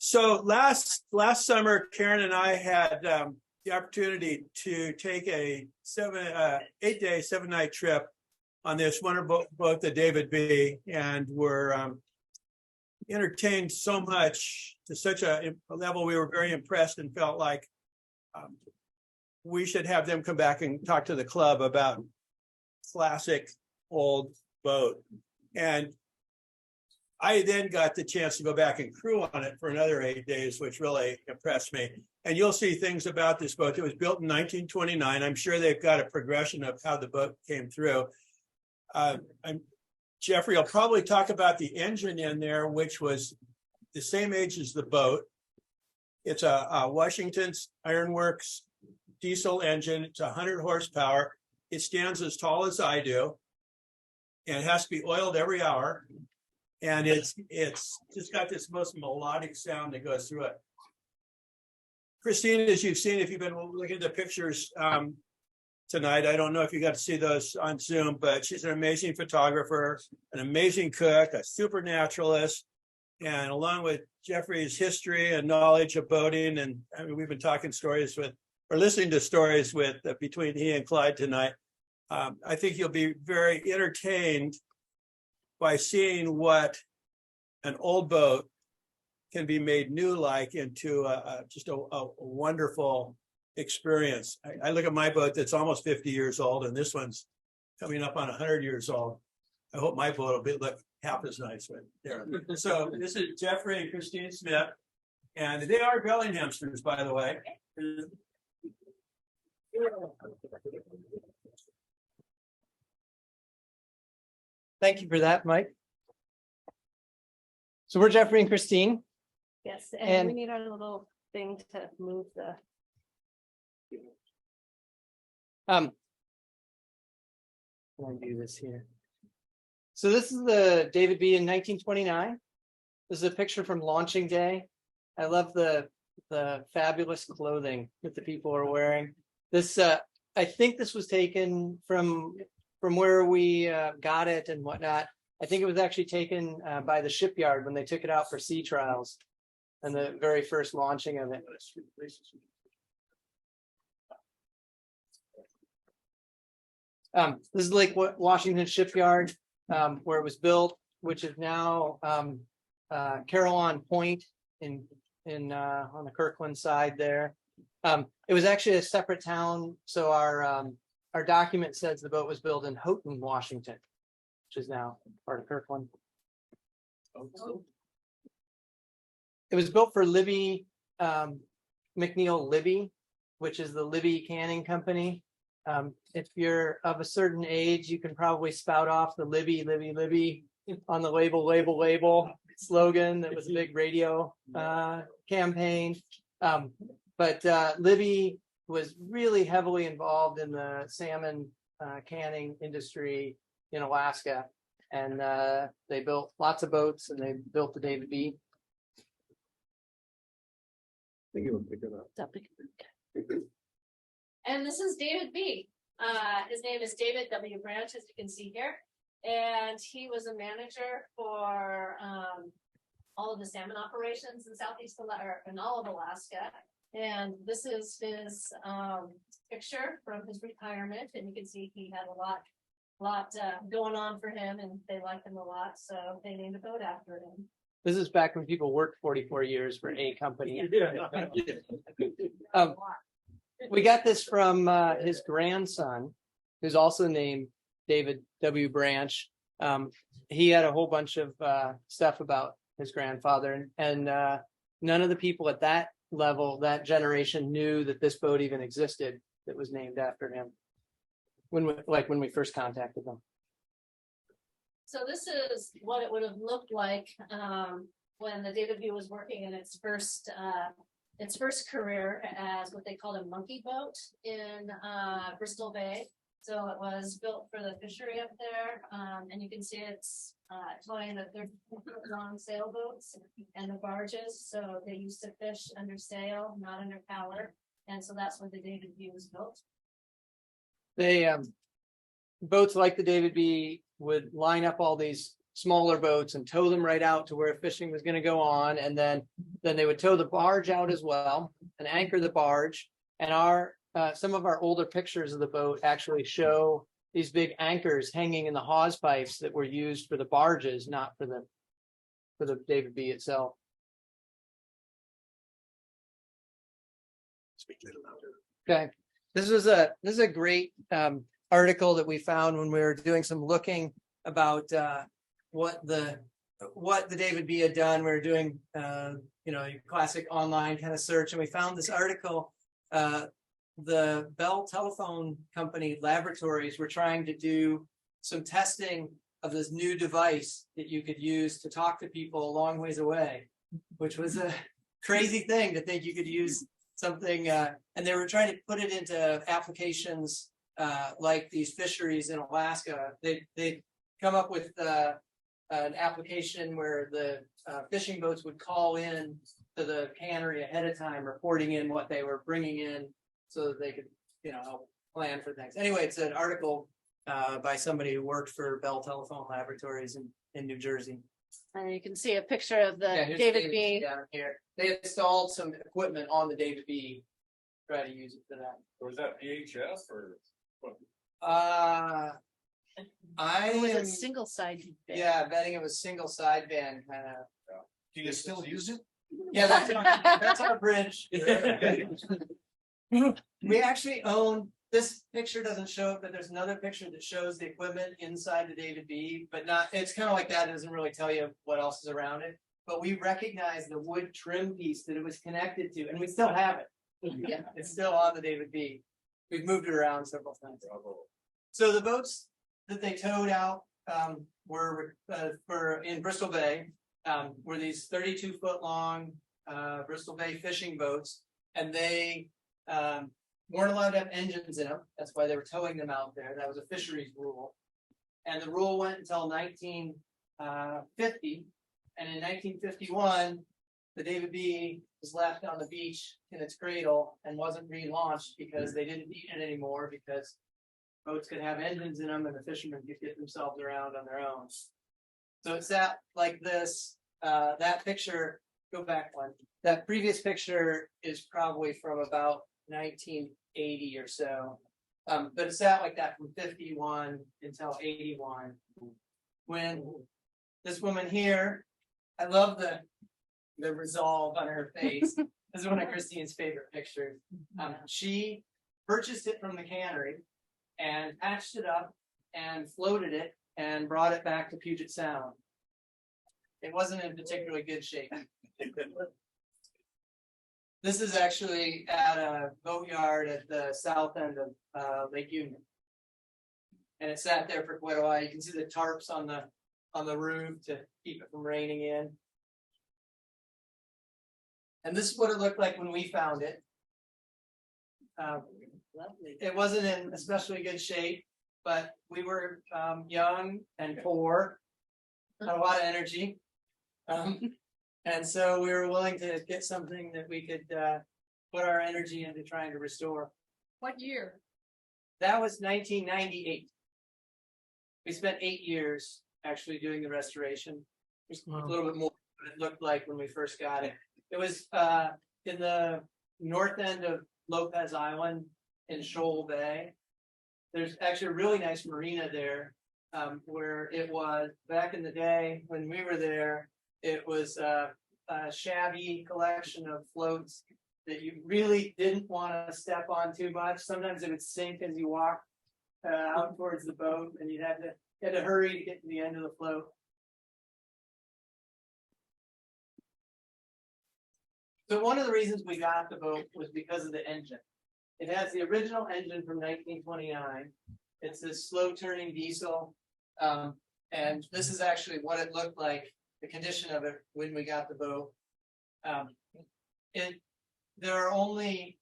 So last summer, Karen and I had the opportunity to take a 8-day, 7-night trip on this wonderful boat, the David B, and were entertained so much to such a level. We were very impressed and felt like we should have them come back and talk to the club about classic old boat. And I then got the chance to go back and crew on it for another 8 days, which really impressed me. And you'll see things about this boat. It was built in 1929. I'm sure they've got a progression of how the boat came through. Jeffrey will probably talk about the engine in there, which was the same age as the boat. It's a Washington's Ironworks diesel engine. It's 100 horsepower. It stands as tall as I do, and it has to be oiled every hour. And it's just got this most melodic sound that goes through it. Christine, as you've seen, if you've been looking at the pictures tonight, I don't know if you got to see those on Zoom, but she's an amazing photographer, an amazing cook, a super naturalist, and along with Jeffrey's history and knowledge of boating, and I mean, we've been talking stories with, or listening to stories with between he and Clyde tonight. I think you'll be very entertained by seeing what an old boat can be made new like into just a wonderful experience. I look at my boat that's almost 50 years old, and this one's coming up on 100 years old. I hope my boat will look half as nice right there. So this is Jeffrey and Christine Smith, and they are Bellinghamsters, by the way. Thank you for that, Mike. So we're Jeffrey and Christine. Yes, And- and we need our little thing to move the. Can I do this here? So this is the David B in 1929. This is a picture from launching day. I love the fabulous clothing that the people are wearing. This I think this was taken from where we got it and whatnot. I think it was actually taken by the shipyard when they took it out for sea trials and the very first launching of it. This is Lake Washington Shipyard, where it was built, which is now Carillon Point in on the Kirkland side there. It was actually a separate town, so our document says the boat was built in Houghton, Washington, which is now part of Kirkland. It was built for Libby McNeil Libby, which is the Libby Canning Company. If you're of a certain age, you can probably spout off the Libby on the label slogan. That was a big radio campaign. But Libby was really heavily involved in the salmon canning industry in Alaska. And they built lots of boats, and they built the David B. I think it would pick it up. And this is David B. His name is David W. Branch, as you can see here. And he was a manager for all of the salmon operations in Southeast Alaska, or in all of Alaska. And this is his picture from his retirement. And you can see he had a lot going on for him, and they liked him a lot. So they named a boat after him. This is back when people worked 44 years for a company. We got this from his grandson, who's also named David W. Branch. He had a whole bunch of stuff about his grandfather, and none of the people at that level, that generation, knew that this boat even existed that was named after him when we first contacted them. So this is what it would have looked like when the David B was working in its first career as what they called a monkey boat in Bristol Bay. So it was built for the fishery up there, and you can see it's towing the 30-foot-long sailboats and the barges. So they used to fish under sail, not under power, and so that's where the David B was built. They boats like the David B would line up all these smaller boats and tow them right out to where fishing was going to go on, and then they would tow the barge out as well and anchor the barge. And our some of our older pictures of the boat actually show these big anchors hanging in the hawse pipes that were used for the barges, not for the David B itself. Okay, this is a great article that we found when we were doing some looking about what the David B had done. We were doing your classic online kind of search, and we found this article. The Bell Telephone Company laboratories were trying to do some testing of this new device that you could use to talk to people a long ways away, which was a crazy thing to think you could use something, and they were trying to put it into applications like these fisheries in Alaska. They come up with an application where the fishing boats would call in to the cannery ahead of time, reporting in what they were bringing in, so that they could, help plan for things. Anyway, it's an article by somebody who worked for Bell Telephone Laboratories in New Jersey. And you can see a picture of the Here's David B. down here. They installed some equipment on the David B. Try to use it for that. Or is that VHS or? I It was am, a single side. yeah, betting it was single sideband kind of. Do you still use it? Yeah, that's our bridge. We actually own, this picture doesn't show it, but there's another picture that shows the equipment inside the David B, but not, it's kind of like that. It doesn't really tell you what else is around it. But we recognize the wood trim piece that it was connected to, and we still have it. Yeah. It's still on the David B. We've moved it around several times. So the boats that they towed out were in Bristol Bay, were these 32-foot long Bristol Bay fishing boats, and they weren't allowed to have engines in them. That's why they were towing them out there. That was a fisheries rule. And the rule went until 1950. And in 1951, the David B was left on the beach in its cradle and wasn't relaunched because they didn't need it anymore, because boats could have engines in them and the fishermen could get themselves around on their own. So it sat like this. That picture, go back one. That previous picture is probably from about 1980 or so. But it sat like that from 51 until 81. When this woman here, I love the resolve on her face. This is one of Christine's favorite pictures. She purchased it from the cannery and patched it up and floated it and brought it back to Puget Sound. It wasn't in particularly good shape. This is actually at a boatyard at the south end of Lake Union. And it sat there for quite a while. You can see the tarps on the roof to keep it from raining in. And this is what it looked like when we found it. It wasn't in especially good shape, but we were young and poor, had a lot of energy. And so we were willing to get something that we could put our energy into trying to restore. What year? That was 1998. We spent 8 years actually doing the restoration. Just a little bit more than it looked like when we first got it. It was in the north end of Lopez Island in Shoal Bay. There's actually a really nice marina there, where it was back in the day when we were there. It was a shabby collection of floats that you really didn't want to step on too much. Sometimes it would sink as you walked out towards the boat, and you had to hurry to get to the end of the float. So one of the reasons we got the boat was because of the engine. It has the original engine from 1929. It's this slow turning diesel. And this is actually what it looked like, the condition of it when we got the boat. There are only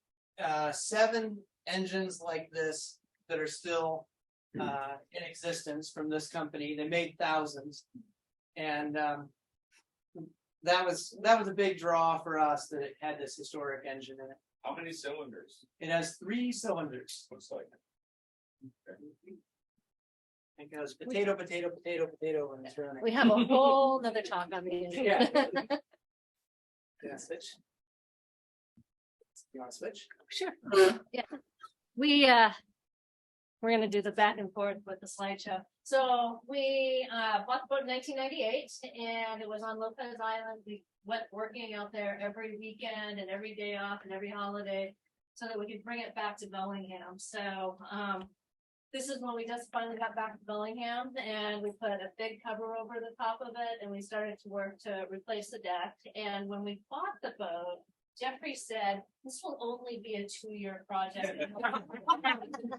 7 engines like this that are still in existence from this company. They made thousands. And that was a big draw for us, that it had this historic engine in it. How many cylinders? It has 3 cylinders. Looks like. It goes potato, potato, potato, potato, and it's running. We have a whole nother talk on the Yeah. internet. Yeah, switch. You want to switch? Sure. Yeah. We're gonna do the back and forth with the slideshow. So we bought the boat in 1998 and it was on Lopez Island. We went working out there every weekend and every day off and every holiday so that we could bring it back to Bellingham. So this is when we just finally got back to Bellingham and we put a big cover over the top of it and we started to work to replace the deck. And when we bought the boat, Jeffrey said, this will only be a 2-year project.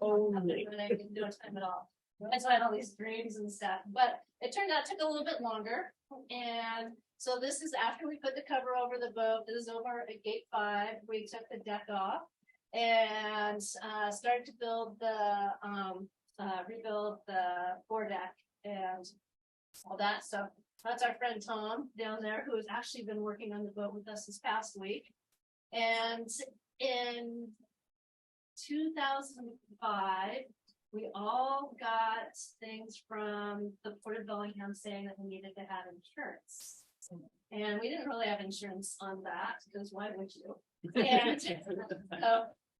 Only. No time at all. That's why I had all these dreams and stuff, but it turned out it took a little bit longer. And so this is after we put the cover over the boat. This is over at gate 5. We took the deck off and started to build the rebuild the foredeck and all that stuff. That's our friend Tom down there who has actually been working on the boat with us this past week. And in 2005, we all got things from the Port of Bellingham saying that we needed to have insurance. And we didn't really have insurance on that because why would you? And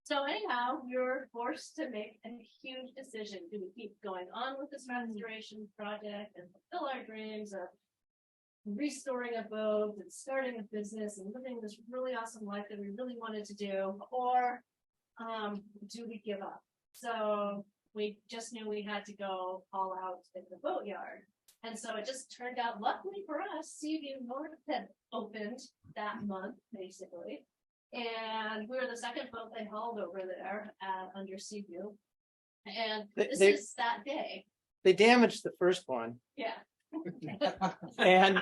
so anyhow, we were forced to make a huge decision. Do we keep going on with this restoration project and fulfill our dreams of restoring a boat and starting a business and living this really awesome life that we really wanted to do, or do we give up? So we just knew we had to go all out in the boatyard. And so it just turned out, luckily for us, Seaview North had opened that month, basically. And we were the second boat they hauled over there under Seaview. And this is that day. They damaged the first one. Yeah. And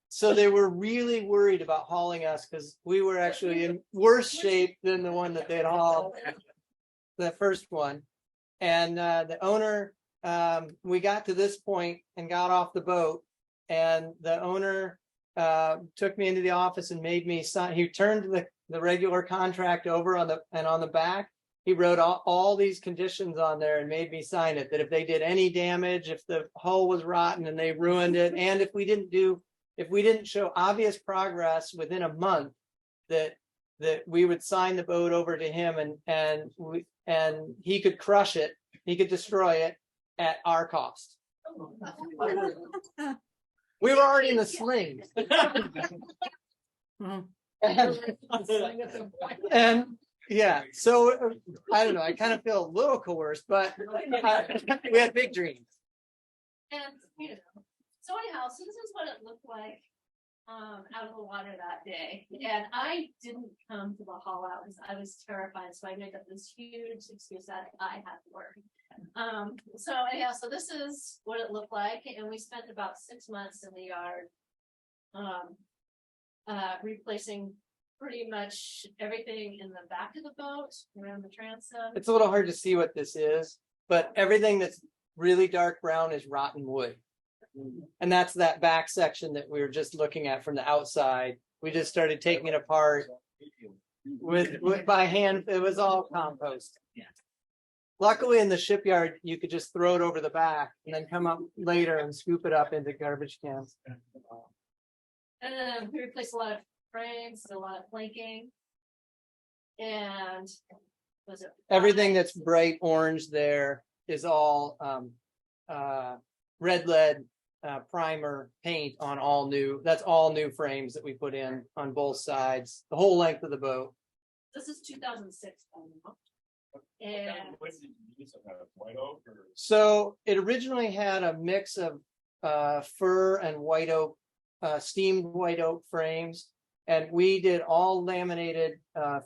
so they were really worried about hauling us because we were actually in worse shape than the one that they'd hauled, the first one. And the owner, we got to this point and got off the boat, and the owner took me into the office and made me sign. He turned the regular contract over on the back. He wrote all these conditions on there and made me sign it, that if they did any damage, if the hull was rotten and they ruined it, and if we didn't show obvious progress within a month, that we would sign the boat over to him and he could crush it, he could destroy it at our cost. We were already in the slings. and yeah, so I don't know. I kind of feel a little coerced, but we had big dreams. And so anyhow, so this is what it looked like out of the water that day. And I didn't come to the haul out because I was terrified. So I made up this huge excuse that I had to work. So anyhow, so this is what it looked like, and we spent about 6 months in the yard, replacing pretty much everything in the back of the boat, around the transom. It's a little hard to see what this is, but everything that's really dark brown is rotten wood. And that's that back section that we were just looking at from the outside. We just started taking it apart with by hand. It was all compost. Yeah. Luckily in the shipyard, you could just throw it over the back and then come up later and scoop it up into garbage cans. And then we replaced a lot of frames, a lot of planking. And was it everything that's bright orange there is all red lead primer paint on all new. That's all new frames that we put in on both sides, the whole length of the boat. This is 2006. And White oak or? So it originally had a mix of fir and white oak, steamed white oak frames, and we did all laminated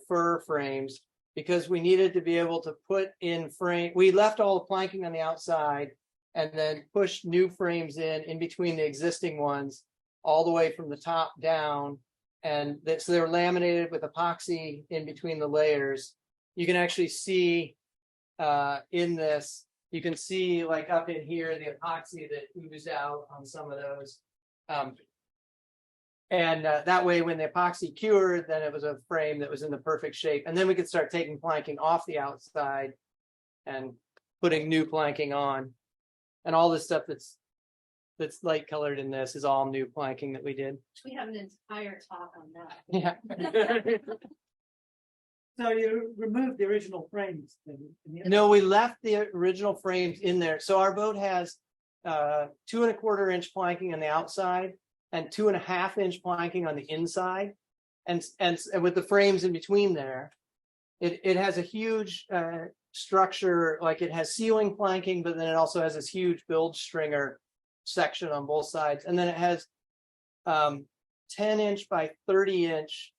fir frames because we needed to be able to put in frame. We left all the planking on the outside and then pushed new frames in between the existing ones all the way from the top down. And so they were laminated with epoxy in between the layers. You can actually see in this, you can see like up in here, the epoxy that oozed out on some of those. That way, when the epoxy cured, then it was a frame that was in the perfect shape. And then we could start taking planking off the outside and putting new planking on. And all this stuff that's light colored in this is all new planking that we did. We have an entire talk on that. Yeah. So you removed the original frames? No, we left the original frames in there. So our boat has 2¼ inch planking on the outside and 2½ inch planking on the inside. And with the frames in between there, it has a huge structure, like it has ceiling planking, but then it also has this huge bilge stringer section on both sides. And then it has 10-inch by 30-inch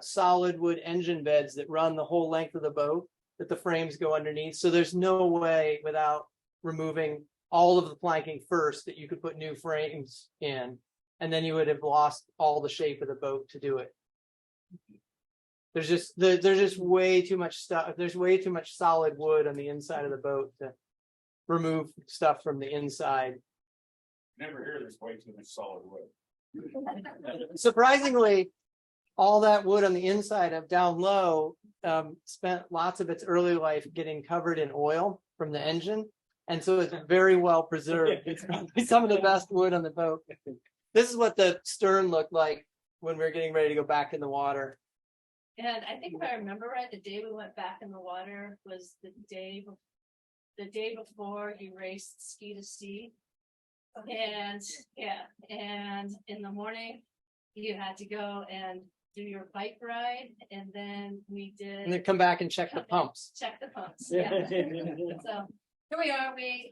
solid wood engine beds that run the whole length of the boat that the frames go underneath. So there's no way without removing all of the planking first that you could put new frames in, and then you would have lost all the shape of the boat to do it. There's just way too much stuff. There's way too much solid wood on the inside of the boat to remove stuff from the inside. Never hear there's way too much solid wood. Surprisingly, all that wood on the inside of down low spent lots of its early life getting covered in oil from the engine. And so it's very well preserved. It's probably some of the best wood on the boat. This is what the stern looked like when we were getting ready to go back in the water. And I think if I remember right, the day we went back in the water was the day before you raced ski to sea. And yeah, and in the morning you had to go and do your bike ride, and then we did. And then come back and check the pumps. Check the pumps. Yeah. So here we are. We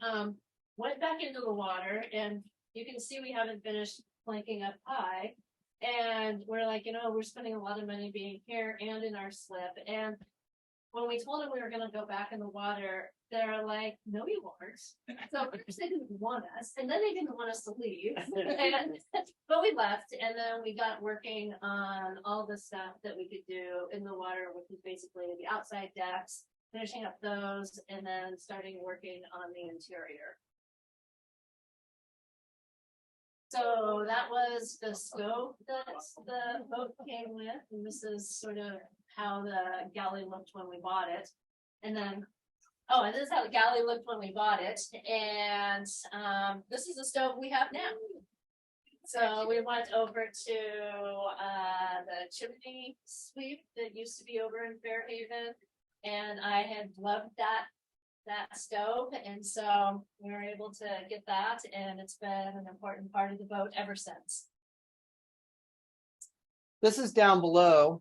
went back into the water, and you can see we haven't finished planking up high. And we're like, we're spending a lot of money being here and in our slip. And when we told them we were going to go back in the water, they're like, no, you weren't. So first they didn't want us, and then they didn't want us to leave. But we left, and then we got working on all the stuff that we could do in the water, which is basically the outside decks, finishing up those, and then starting working on the interior. So that was the scope that the boat came with, and this is sort of how the galley looked when we bought it. And then, and this is how the galley looked when we bought it. And this is the stove we have now. So we went over to the chimney sweep that used to be over in Fairhaven, and I had loved that stove, and so we were able to get that, and it's been an important part of the boat ever since. This is down below.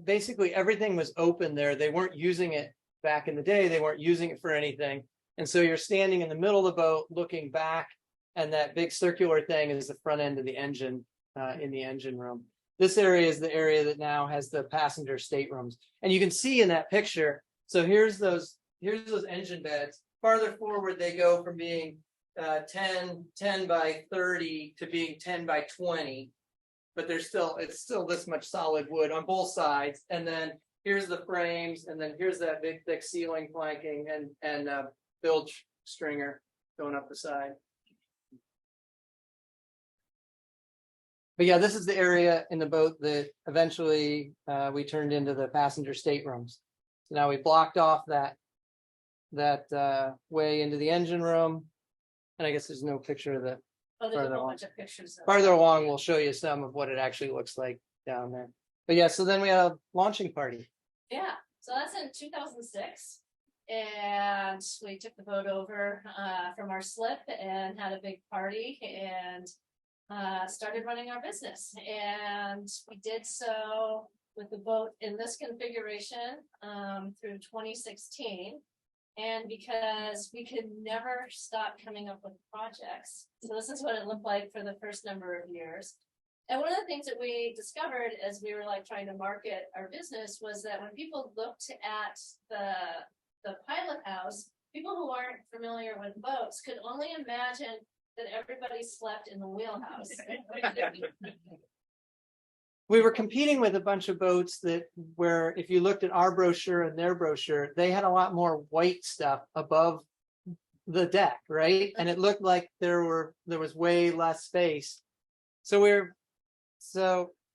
Basically everything was open there. They weren't using it back in the day. They weren't using it for anything. And so you're standing in the middle of the boat looking back, and that big circular thing is the front end of the engine in the engine room. This area is the area that now has the passenger staterooms. And you can see in that picture, so here's those engine beds. Farther forward, they go from being 10 by 30 to being 10 by 20. But it's still this much solid wood on both sides. And then here's the frames, and then here's that big thick ceiling planking and bilge stringer going up the side. But yeah, this is the area in the boat that eventually we turned into the passenger staterooms. So now we blocked off that way into the engine room. And I guess there's no picture of the There's a Farther whole on. bunch of pictures. farther along. We'll show you some of what it actually looks like down there. But yeah, so then we had a launching party. Yeah, so that's in 2006. And we took the boat over from our slip and had a big party and started running our business. And we did so with the boat in this configuration through 2016. And because we could never stop coming up with projects. So this is what it looked like for the first number of years. And one of the things that we discovered as we were like trying to market our business was that when people looked at the pilot house, people who aren't familiar with boats could only imagine that everybody slept in the wheelhouse. We were competing with a bunch of boats where if you looked at our brochure and their brochure, they had a lot more white stuff above the deck, right? And it looked like there was way less space. So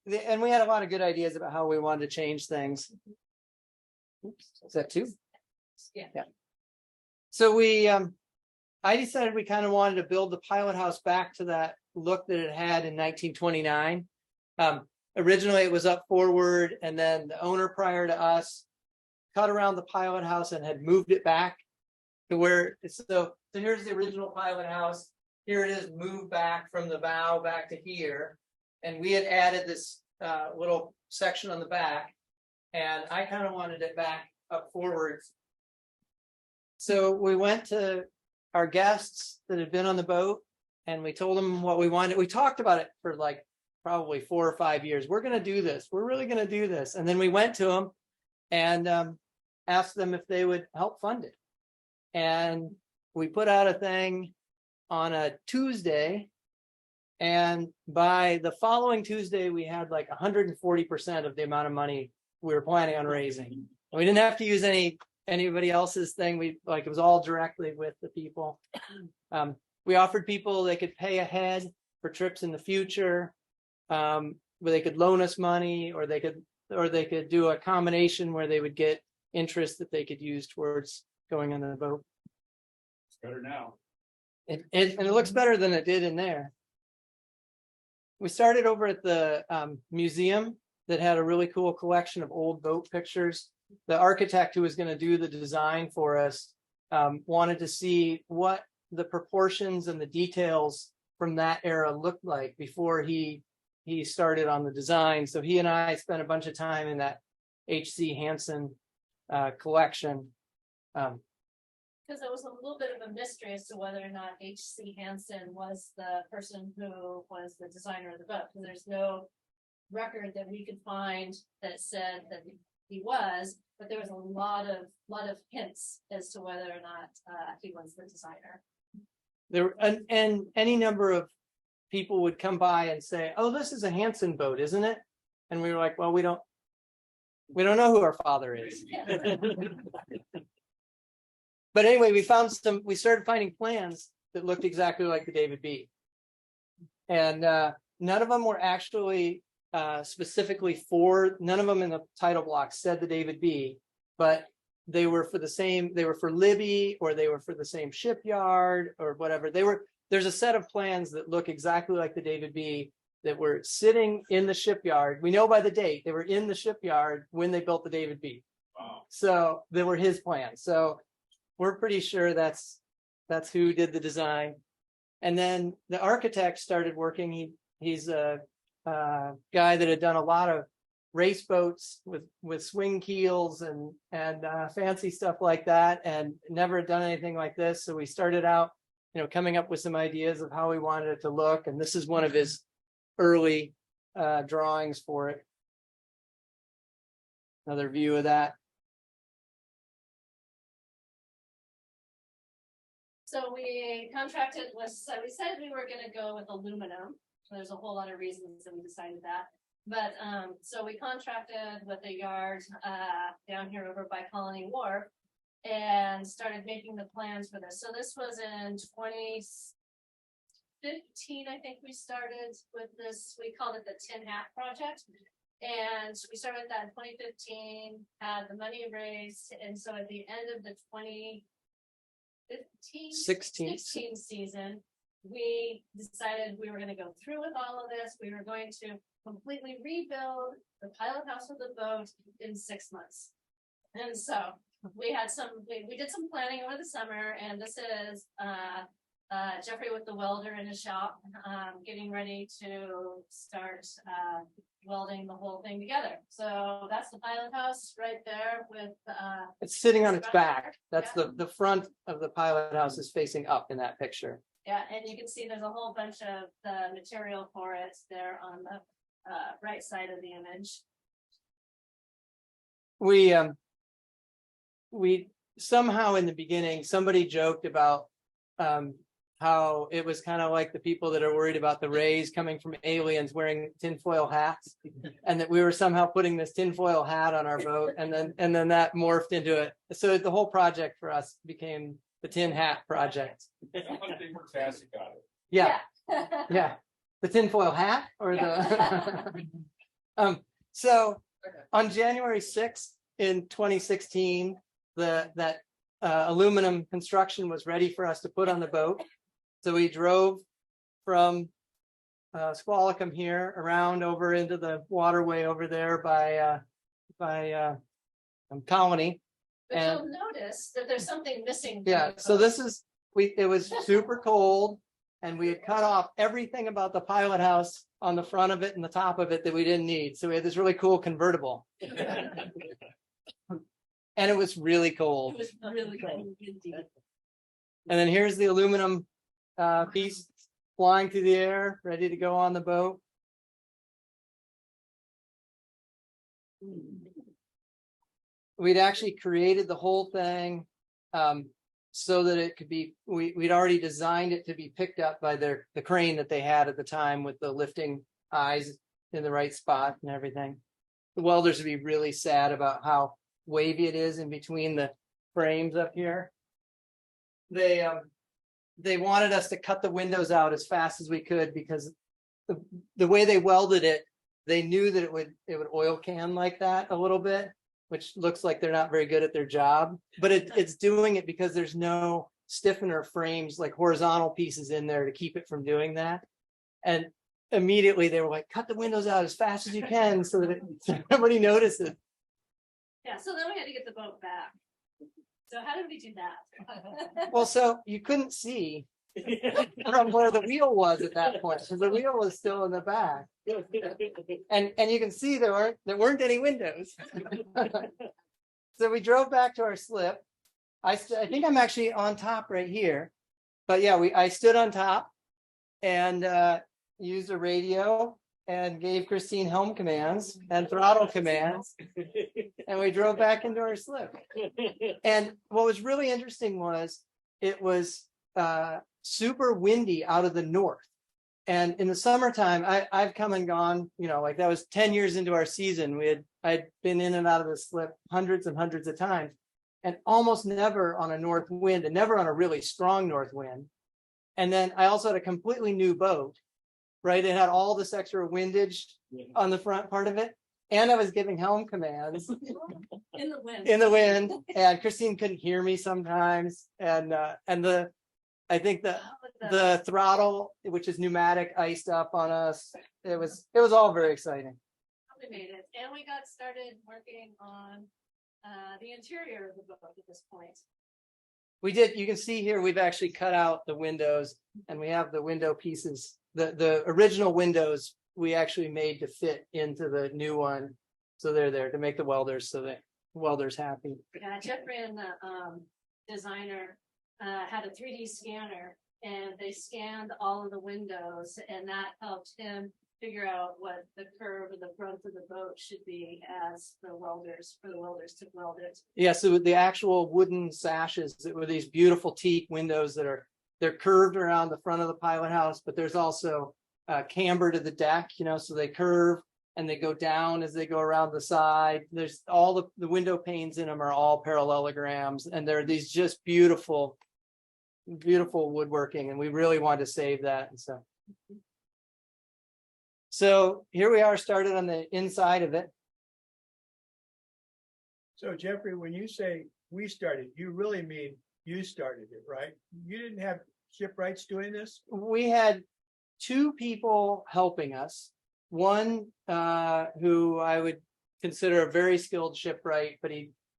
and we had a lot of good ideas about how we wanted to change things. Oops, is that two? Yeah. So we I decided we kind of wanted to build the pilot house back to that look that it had in 1929. Originally it was up forward, and then the owner prior to us cut around the pilot house and had moved it back to where so here's the original pilot house. Here it is moved back from the bow back to here. And we had added this little section on the back, and I kind of wanted it back up forward. So we went to our guests that had been on the boat, and we told them what we wanted. We talked about it for like probably 4 or 5 years. We're going to do this. We're really going to do this. And then we went to them and asked them if they would help fund it. And we put out a thing on a Tuesday. And by the following Tuesday, we had like 140% of the amount of money we were planning on raising. We didn't have to use anybody else's thing. It was all directly with the people. We offered people they could pay ahead for trips in the future, where they could loan us money, or they could do a combination where they would get interest that they could use towards going on the boat. It's better now. And it looks better than it did in there. We started over at the museum that had a really cool collection of old boat pictures. The architect who was going to do the design for us wanted to see what the proportions and the details from that era looked like before he started on the design. So he and I spent a bunch of time in that H.C. Hansen collection. Because it was a little bit of a mystery as to whether or not H.C. Hansen was the person who was the designer of the boat. Because there's no record that we could find that said that he was, but there was a lot of hints as to whether or not he was the designer. There and any number of people would come by and say, "Oh, this is a Hansen boat, isn't it?" And we were like, "Well, we don't know who our father is." But anyway, we started finding plans that looked exactly like the David B. And none of them were actually specifically none of them in the title block said the David B, but they were for Libby, or they were for the same shipyard or whatever. There's a set of plans that look exactly like the David B that were sitting in the shipyard. We know by the date they were in the shipyard when they built the David B. Wow. So they were his plans. So we're pretty sure that's who did the design. And then the architect started working. He's a guy that had done a lot of race boats with swing keels and fancy stuff like that, and never done anything like this. So we started out, coming up with some ideas of how we wanted it to look. And this is one of his early drawings for it. Another view of that. So we contracted we said we were going to go with aluminum. There's a whole lot of reasons that we decided that. But so we contracted with a yard down here over by Colony Wharf and started making the plans for this. So this was in 2015, I think we started with this. We called it the Tin Hat Project. And we started that in 2015, had the money raised. And so at the end of the 16 season, we decided we were going to go through with all of this. We were going to completely rebuild the pilot house of the boat in 6 months. And so we had we did some planning over the summer, and this is Jeffrey with the welder in his shop, getting ready to start welding the whole thing together. So that's the pilot house right there with it's sitting on its back. That's the front of the pilot house is facing up in that picture. Yeah, and you can see there's a whole bunch of the material for it there on the right side of the image. We somehow in the beginning, somebody joked about how it was kind of like the people that are worried about the rays coming from aliens wearing tinfoil hats, and that we were somehow putting this tinfoil hat on our boat, and then that morphed into it. So the whole project for us became the Tin Hat Project. Someone think we're fantastic about it. Yeah. Yeah. The tinfoil hat or the so on January 6th in 2016, that aluminum construction was ready for us to put on the boat. So we drove from Squalicum here around over into the waterway over there by Colony. But And- you'll notice that there's something missing. from Yeah, the so boat. this is, it was super cold and we had cut off everything about the pilot house on the front of it and the top of it that we didn't need. So we had this really cool convertible. And it was really cold. It was really windy. And then here's the aluminum piece flying through the air, ready to go on the boat. We'd actually created the whole thing so that it could be, we'd already designed it to be picked up by the crane that they had at the time with the lifting eyes in the right spot and everything. The welders would be really sad about how wavy it is in between the frames up here. They wanted us to cut the windows out as fast as we could because the way they welded it, they knew that it would oil can like that a little bit, which looks like they're not very good at their job, but it's doing it because there's no stiffener frames, like horizontal pieces in there to keep it from doing that. And immediately they were like, cut the windows out as fast as you can so that nobody notices. Yeah, so then we had to get the boat back. So how did we do that? Well, so you couldn't see from where the wheel was at that point, because the wheel was still in the back. And you can see there weren't any windows. So we drove back to our slip. I think I'm actually on top right here. But yeah, I stood on top and used a radio and gave Christine helm commands and throttle commands. And we drove back into our slip. And what was really interesting was it was super windy out of the north. And in the summertime, I've come and gone, like that was 10 years into our season. I'd been in and out of the slip hundreds and hundreds of times, and almost never on a north wind and never on a really strong north wind. And then I also had a completely new boat, right? It had all this extra windage on the front part of it. And I was giving helm commands In the wind. in the wind, and Christine couldn't hear me sometimes. And I think the throttle, which is pneumatic, iced up on us. It was all very exciting. We made it, and we got started working on the interior of the boat at this point. We did. You can see here we've actually cut out the windows, and we have the window pieces. The original windows we actually made to fit into the new one, so they're there to make the welders happy. Yeah, Jeffrey and the designer had a 3D scanner, and they scanned all of the windows, and that helped him figure out what the curve of the front of the boat should be as for the welders to weld it. Yeah, so the actual wooden sashes that were these beautiful teak windows they're curved around the front of the pilot house, but there's also camber to the deck, so they curve and they go down as they go around the side. There's all the window panes in them are all parallelograms, and they're these just beautiful woodworking, and we really wanted to save that. And so here we are, started on the inside of it. So Jeffrey, when you say we started, you really mean you started it, right? You didn't have shipwrights doing this? We had two people helping us. One who I would consider a very skilled shipwright, but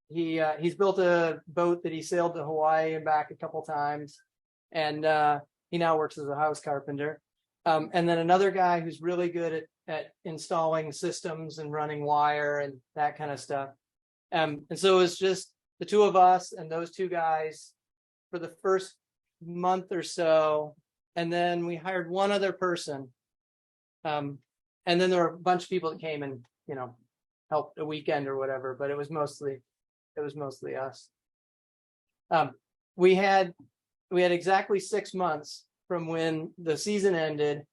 he's built a boat that he sailed to Hawaii and back a couple times, and he now works as a house carpenter. And then another guy who's really good at installing systems and running wire and that kind of stuff. And so it was just the two of us and those two guys for the first month or so. And then we hired one other person. And then there were a bunch of people that came and, helped a weekend or whatever, but it was mostly us. We had exactly 6 months from when the season ended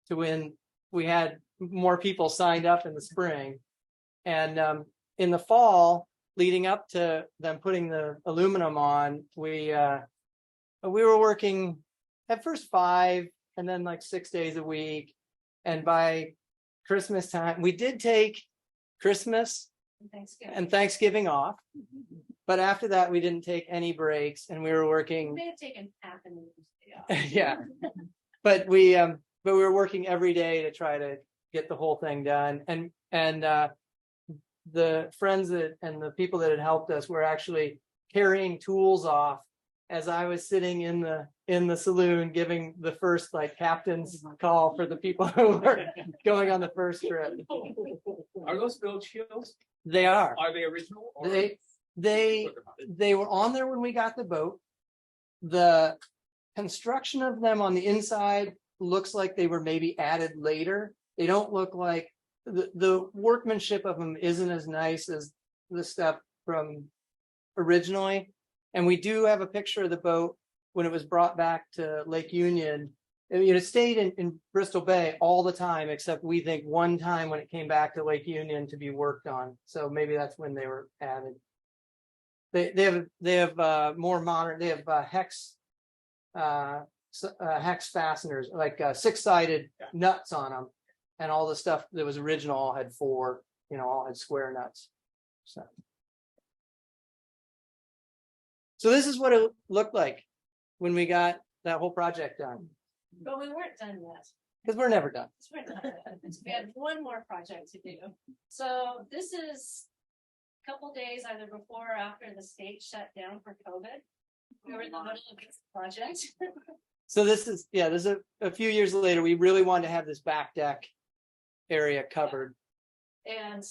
to when we had more people signed up in the spring. And in the fall, leading up to them putting the aluminum on, we were working at first 5 and then like 6 days a week. And by Christmas time, we did take Christmas Thanksgiving. and Thanksgiving off, But after that, we didn't take any breaks, and we were We working. may have taken half an hour. Yeah, but we were working every day to try to get the whole thing done, and the friends and the people that had helped us were actually carrying tools off as I was sitting in the saloon giving the first like captain's call for the people who were going on the first trip. Are those built shields? They are. Are they original? Or They were on there when we got the boat. The construction of them on the inside looks like they were maybe added later. They don't look like the workmanship of them isn't as nice as the stuff from originally. And we do have a picture of the boat when it was brought back to Lake Union. It stayed in Bristol Bay all the time, except we think one time when it came back to Lake Union to be worked on. So maybe that's when they were added. They have more modern. They have hex fasteners, like 6-sided nuts on them, and all the stuff that was original all had 4. All had square nuts. So this is what it looked like when we got that whole project done, But we weren't done yet. because we're never done. We're not done. We had one more project to do. So this is a couple days either before or after the state shut down for COVID. We were in the middle of this project. So this is a few years later. We really wanted to have this back deck area covered. And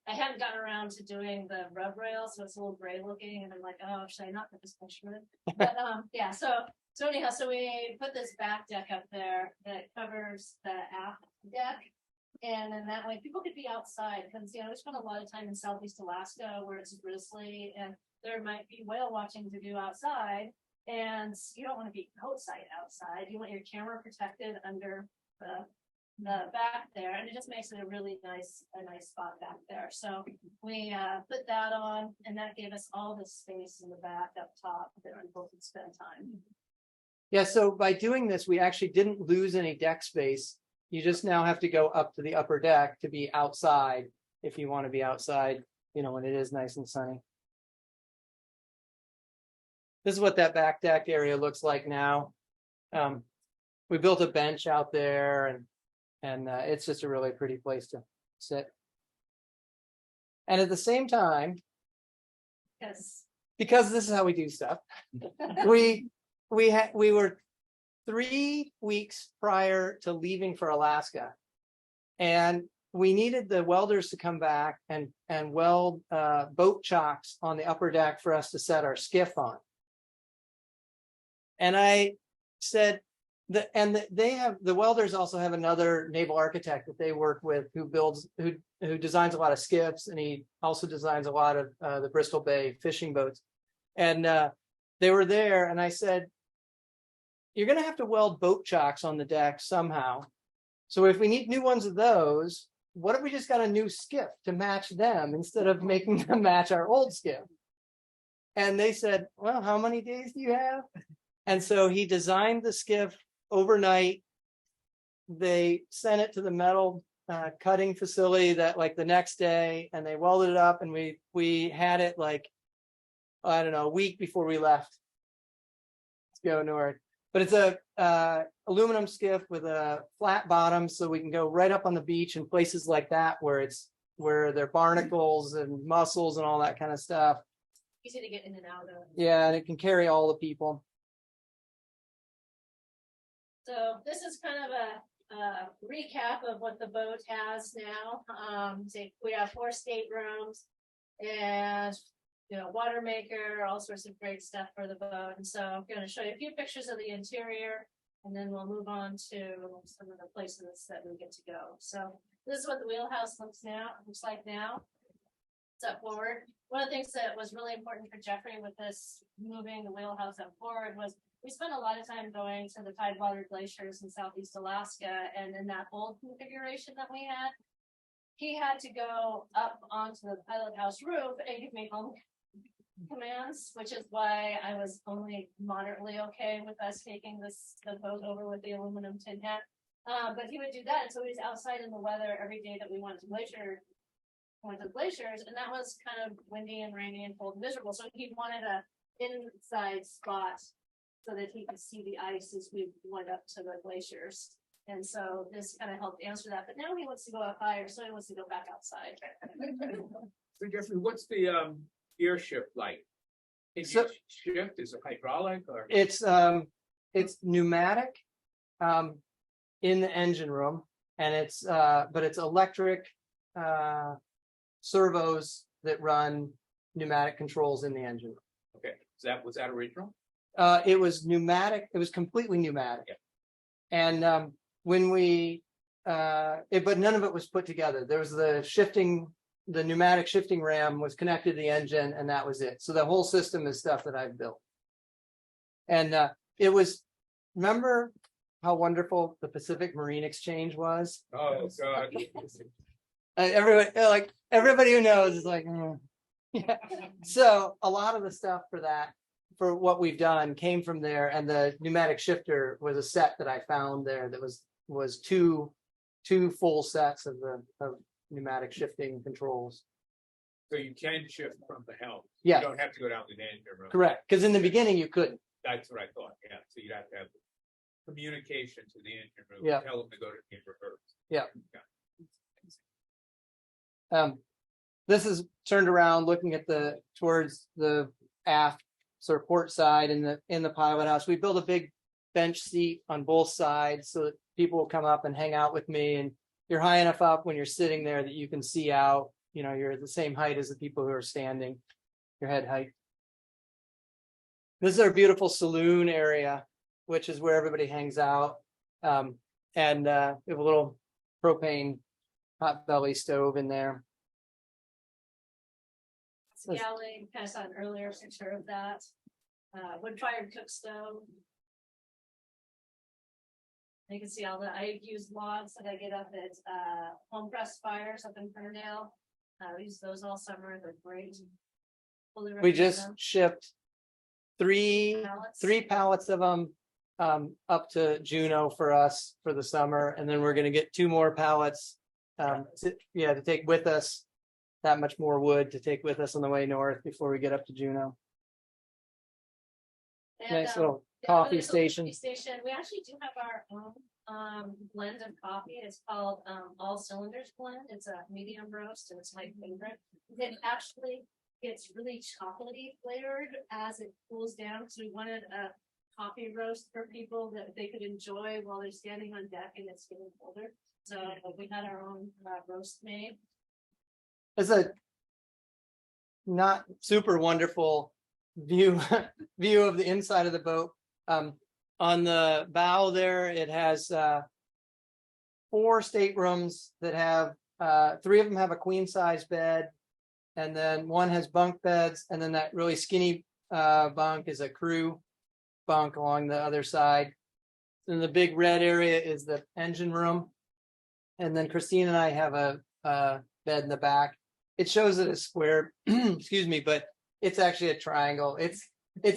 I hadn't gotten around to doing the rub rail, so it's a little gray looking, and I'm like, oh, should I not put this picture in? But yeah, so anyhow, so we put this back deck up there that covers the aft deck. And then that way people could be outside, because we spend a lot of time in Southeast Alaska where it's grizzly and there might be whale watching to do outside. And you don't want to be outside. You want your camera protected under the back there, and it just makes it a really nice spot back there. So we put that on, and that gave us all the space in the back up top that people could spend time. Yeah. So by doing this, we actually didn't lose any deck space. You just now have to go up to the upper deck to be outside if you want to be outside, when it is nice and sunny. This is what that back deck area looks like now. We built a bench out there, and it's just a really pretty place to sit. And at the same time, Yes. because this is how we do stuff, we were 3 weeks prior to leaving for Alaska, and we needed the welders to come back and weld boat chocks on the upper deck for us to set our skiff on. And I said the welders also have another naval architect that they work with who designs a lot of skiffs, and he also designs a lot of the Bristol Bay fishing boats. And they were there, and I said, you're going to have to weld boat chocks on the deck somehow. So if we need new ones of those, what if we just got a new skiff to match them instead of making them match our old skiff? And they said, well, how many days do you have? And so he designed the skiff overnight. They sent it to the metal cutting facility the next day, and they welded it up, and we had it a week before we left to go north. But it's a aluminum skiff with a flat bottom, so we can go right up on the beach in places like that where there are barnacles and mussels and all that kind of stuff. Easy to get in and out of. Yeah, and it can carry all the people. So this is kind of a recap of what the boat has now. We have 4 staterooms and water maker, all sorts of great stuff for the boat. And so I'm going to show you a few pictures of the interior, and then we'll move on to some of the places that we get to go. So this is what the wheelhouse looks like now. It's up forward. One of the things that was really important for Jeffrey with this moving the wheelhouse up forward was we spent a lot of time going to the Tidewater glaciers in Southeast Alaska, and in that old configuration that we had, he had to go up onto the pilot house roof and give me home commands, which is why I was only moderately okay with us taking the boat over with the aluminum tin hat. But he would do that, and so he was outside in the weather every day that we went to glacier went to glaciers, and that was kind of windy and rainy and cold and miserable, so he wanted a inside spot so that he could see the ice as we went up to the glaciers. And so this kind of helped answer that, but now he wants to go up higher, so he wants to go back outside. So Jeffrey, what's the gear shift like? Is So- it shift, is it hydraulic or? It's pneumatic in the engine room, and but it's electric servos that run pneumatic controls in the engine room. Okay, was that original? It was pneumatic, it was completely pneumatic. Yeah. And when we but none of it was put together. There was the pneumatic shifting ram was connected to the engine, and that was it. So the whole system is stuff that I've built. And it was, remember how wonderful the Pacific Marine Exchange was? Oh, God. Everybody who knows is like, "Mm." Yeah. So a lot of the stuff for what we've done came from there, and the pneumatic shifter was a set that I found there that was two full sets of pneumatic shifting controls. So you can shift from the helm. Yeah. You don't have to go down to the engine room. Correct, because in the beginning you couldn't. That's what I thought, yeah, so you'd have to have communication to the engine room. Yeah. Tell them to go to in reverse. Yeah. This is turned around looking at towards the aft sort of port side in the pilot house. We built a big bench seat on both sides so that people will come up and hang out with me, and you're high enough up when you're sitting there that you can see out, you're at the same height as the people who are standing, your head height. This is our beautiful saloon area, which is where everybody hangs out. And we have a little propane hot belly stove in there. Galley, kind of saw an earlier picture of that. Wood fired cook stove. You can see I use logs that I get up at home press fires up in Ferndale. We use those all summer. They're great. Fully We recommend just them. shipped three Pallets. pallets of them up to Juneau for us for the summer, and then we're going to get 2 more pallets to take with us, that much more wood to take with us on the way north before we get up to Juneau. And, Nice little yeah, coffee there's a station. We actually do have our own blend of coffee. It's called All Cylinders Blend. It's a medium roast, and it's my favorite. It actually gets really chocolatey flavored as it cools down. So we wanted a coffee roast for people that they could enjoy while they're standing on deck and it's getting colder. So we had our own roast made. It's a not super wonderful view of the inside of the boat. On the bow there, it has 4 staterooms that have 3 of them have a queen size bed, and then 1 has bunk beds, and then that really skinny bunk is a crew bunk along the other side. And the big red area is the engine room, and then Christine and I have a bed in the back. It shows it as square, excuse me, but it's actually a triangle. It's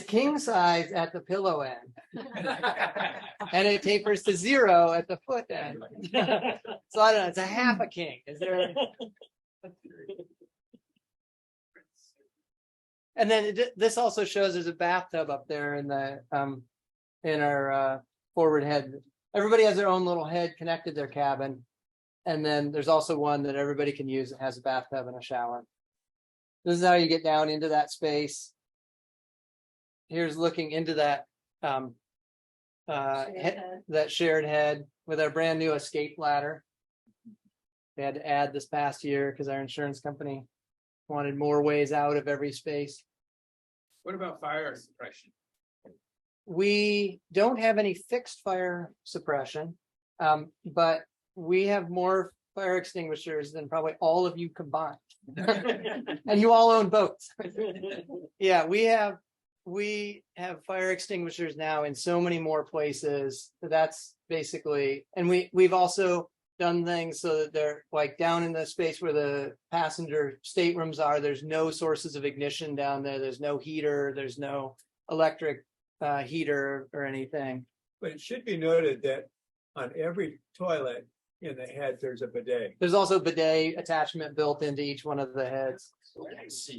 king size at the pillow end, and it tapers to 0 at the foot end. So I don't know. It's a half a king. Is there? And then this also shows there's a bathtub up there in the in our forward head. Everybody has their own little head connected to their cabin, and then there's also one that everybody can use that has a bathtub and a shower. This is how you get down into that space. Here's looking into that that shared head with our brand new escape ladder. They had to add this past year because our insurance company wanted more ways out of every space. What about fire suppression? We don't have any fixed fire suppression, but we have more fire extinguishers than probably all of you combined. And you all own boats. Yeah, we have fire extinguishers now in so many more places. That's basically, and we've also done things so that they're like down in the space where the passenger staterooms are. There's no sources of ignition down there. There's no heater. There's no electric heater or anything. But it should be noted that on every toilet, In the head, there's a bidet. There's also bidet attachment built into each one of the heads.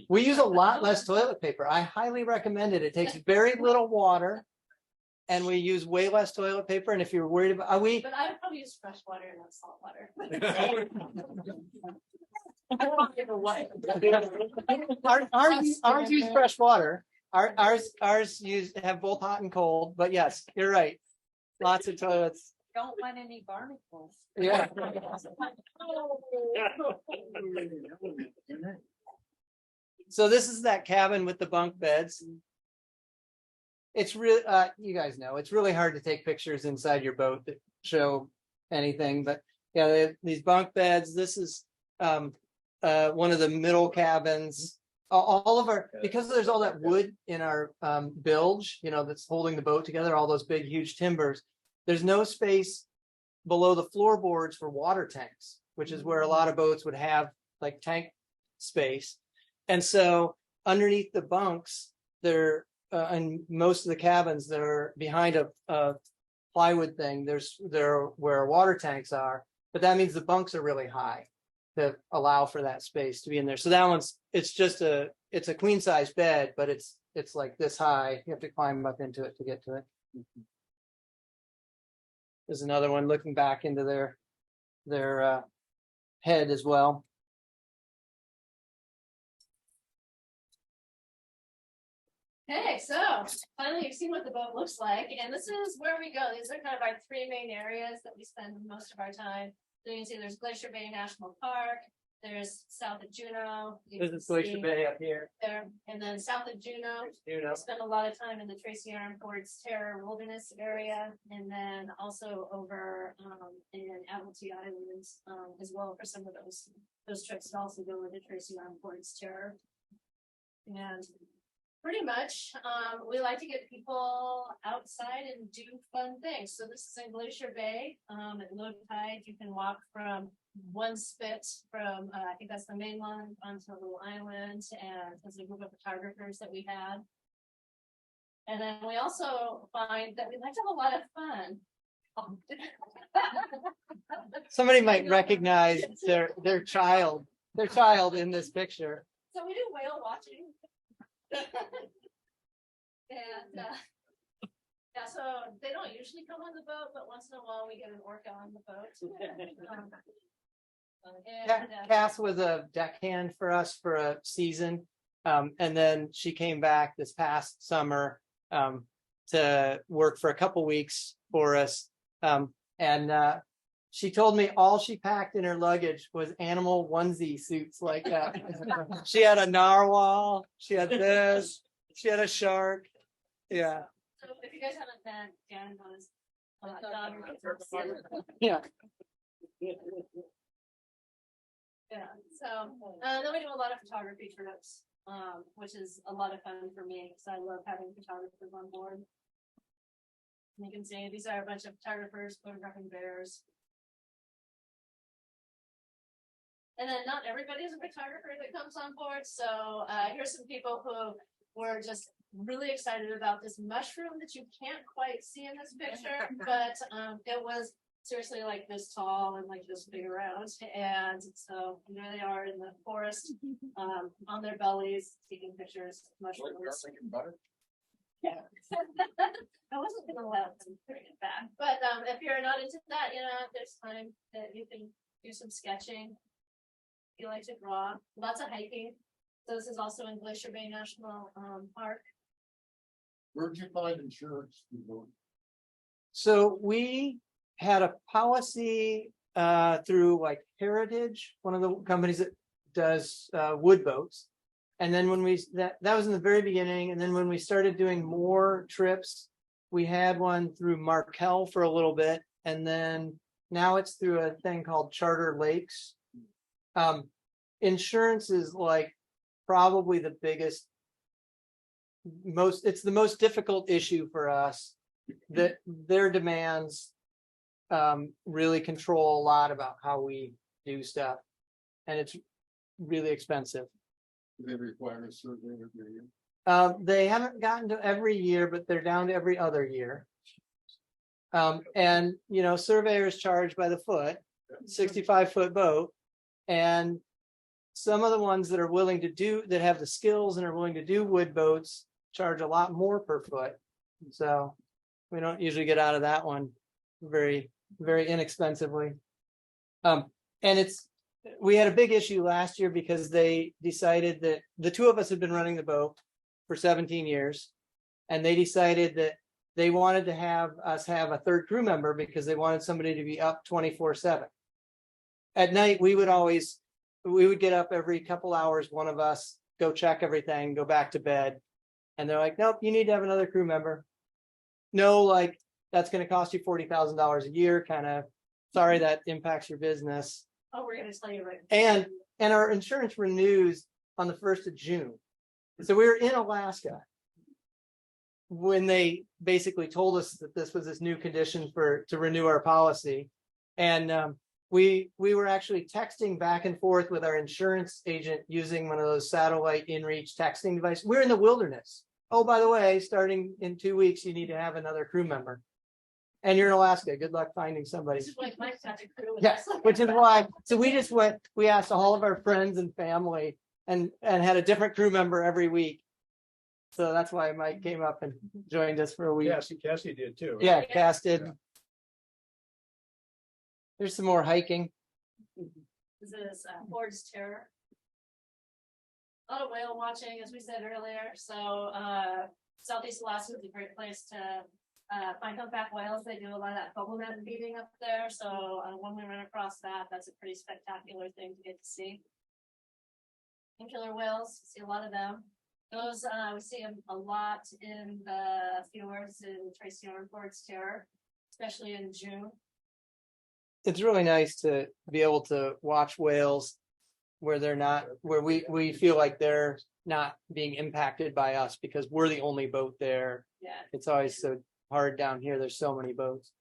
We use a lot less toilet paper. I highly recommend it. It takes very little water. And we use way less toilet paper. And if you're worried about, But I would probably use fresh water and not salt water. ours use fresh water. Ours have both hot and cold, but yes, you're right. Lots of toilets. Don't want any barnacles. Yeah. So this is that cabin with the bunk beds. It's really, you guys know, it's really hard to take pictures inside your boat that show anything, but yeah, they have these bunk beds. This is one of the middle cabins. All of our, because there's all that wood in our bilge, you know, that's holding the boat together, all those big, huge timbers. There's no space below the floorboards for water tanks, which is where a lot of boats would have like tank space. And so underneath the bunks, there, and most of the cabins that are behind a plywood thing, there where water tanks are, but that means the bunks are really high to allow for that space to be in there. So that one's, it's a queen size bed, but it's like this high. You have to climb up into it to get to it. There's another one looking back into their head as well. Okay, so finally you've seen what the boat looks like, and this is where we go. These are kind of our three main areas that we spend most of our time. So you can see there's Glacier Bay National Park, there's south of Juneau. This is Glacier Bay up here. There, and then south of Juneau, Juneau. we spend a lot of time in the Tracy Arm Fords Terror Wilderness area, and then also over in Admiralty Islands as well for some of those trips to also go into Tracy Arm Fords Terror. And pretty much, we like to get people outside and do fun things. So this is in Glacier Bay. At low tide, you can walk from one spit from, I think that's the main one, onto a little island, and there's a group of photographers that we had. And then we also find that we like to have a lot of fun. Somebody might recognize their child in this picture. So we do whale watching. And yeah, so they don't usually come on the boat, but once in a while we get an orca on the boat. Cass was a deckhand for us for a season. And then she came back this past summer to work for a couple weeks for us. And she told me all she packed in her luggage was animal onesie suits like that. She had a narwhal, she had this, she had a shark. Yeah. So if you guys haven't met, Dan was Yeah. yeah. So then we do a lot of photography trips, which is a lot of fun for me because I love having photographers on board. You can see these are a bunch of photographers photographing bears. And then not everybody is a photographer that comes on board. So here's some people who were just really excited about this mushroom that you can't quite see in this picture, but it was seriously like this tall and like this big around. And so there they are in the forest on their bellies taking pictures of mushrooms. Yeah. I wasn't gonna let them bring it back, but if you're not into that, you know, there's time that you can do some sketching. You like to draw, lots of hiking. So this is also in Glacier Bay National Park. Where'd you find insurance? So we had a policy through like Heritage, one of the companies that does wood boats. And then when that was in the very beginning. And then when we started doing more trips, we had one through Markel for a little bit. And then now it's through a thing called Charter Lakes. Insurance is like probably the biggest, it's the most difficult issue for us, that their demands really control a lot about how we do stuff, and it's really expensive. Do they require a survey every year? They haven't gotten to every year, but they're down to every other year. And you know, surveyors charge by the foot. 65-foot boat. And some of the ones that are willing to do, that have the skills and are willing to do wood boats charge a lot more per foot. So we don't usually get out of that one very, very inexpensively. And we had a big issue last year because they decided that the two of us had been running the boat for 17 years. And they decided that they wanted to have us have a third crew member because they wanted somebody to be up 24/7. At night, we would get up every couple hours, one of us, go check everything, go back to bed. And they're like, nope, you need to have another crew member. No, like, that's going to cost you $40,000 a year, kind of. Sorry, that impacts your business. Oh, we're gonna tell you right. And our insurance renews on the 1st of June. So we were in Alaska when they basically told us that this was this new condition to renew our policy. And we were actually texting back and forth with our insurance agent using one of those satellite inReach texting devices. We're in the wilderness. Oh, by the way, starting in 2 weeks, you need to have another crew member. And you're in Alaska. Good luck finding somebody. This is like my type of crew. Yes, which is why. So we asked all of our friends and family and had a different crew member every week. So that's why Mike came up and joined us for a week. Cassie did too. right? Yeah, Cass did. Yeah. There's some more hiking. This is Ford's Terror. A lot of whale watching, as we said earlier. So Southeast Alaska is a great place to find humpback whales. They do a lot of that bubble net feeding up there. So when we run across that, that's a pretty spectacular thing to get to see. And killer whales, see a lot of them. Those we see them a lot in the fjords in Tracy Arm Ford's Terror, especially in June. It's really nice to be able to watch whales where they're not, where we feel like they're not being impacted by us because we're the only boat there. Yeah. It's always so hard down here. There's so many boats.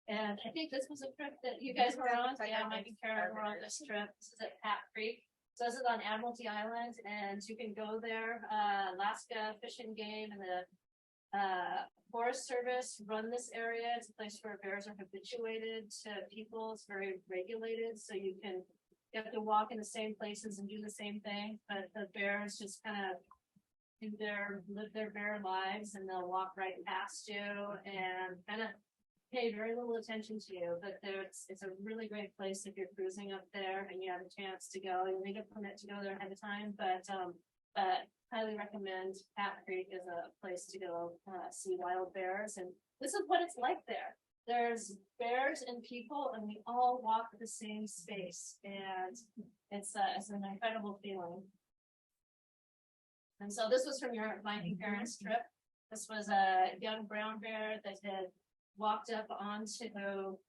And I think this was a trip that you guys were on. Yeah, Mike and Karen were on this trip. This is at Pat Creek. So this is on Admiralty Island, and you can go there. Alaska Fish and Game and the Forest Service run this area. It's a place where bears are habituated to people. It's very regulated, so you have to walk in the same places and do the same thing. But the bears just kind of live their bear lives, and they'll walk right past you and kind of pay very little attention to you. But it's a really great place if you're cruising up there and you have a chance to go. You need a permit to go there ahead of time, but highly recommend. Pat Creek is a place to go see wild bears, and this is what it's like there. There's bears and people, and we all walk the same space, and it's an incredible feeling. And so this was from your Mike and Karen's trip. This was a young brown bear that had walked up onto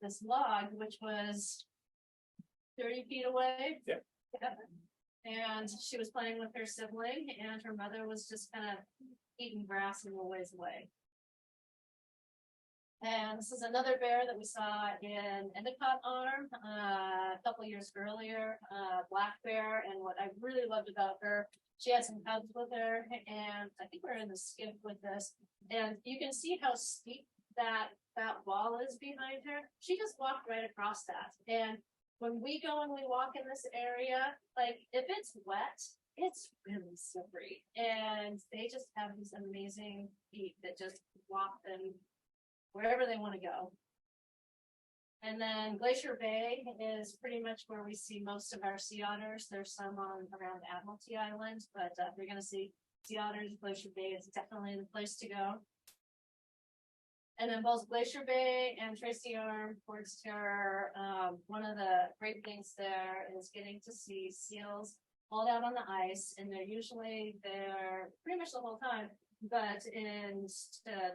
this log, which was 30 feet away. Yeah. And she was playing with her sibling, and her mother was just kind of eating grass a little ways away. And this is another bear that we saw in Endicott Arm a couple years earlier, black bear. And what I really loved about her, she had some cubs with her, and I think we're in the skiff with this. And you can see how steep that wall is behind her. She just walked right across that. And when we go and we walk in this area, like if it's wet, it's really slippery. And they just have these amazing feet that just walk them wherever they want to go. And then Glacier Bay is pretty much where we see most of our sea otters. There's some around Admiralty Island, but if you're going to see sea otters, Glacier Bay is definitely the place to go. And then both Glacier Bay and Tracy Arm Ford's Terror, one of the great things there is getting to see seals hauled out on the ice, and they're usually there pretty much the whole time. But in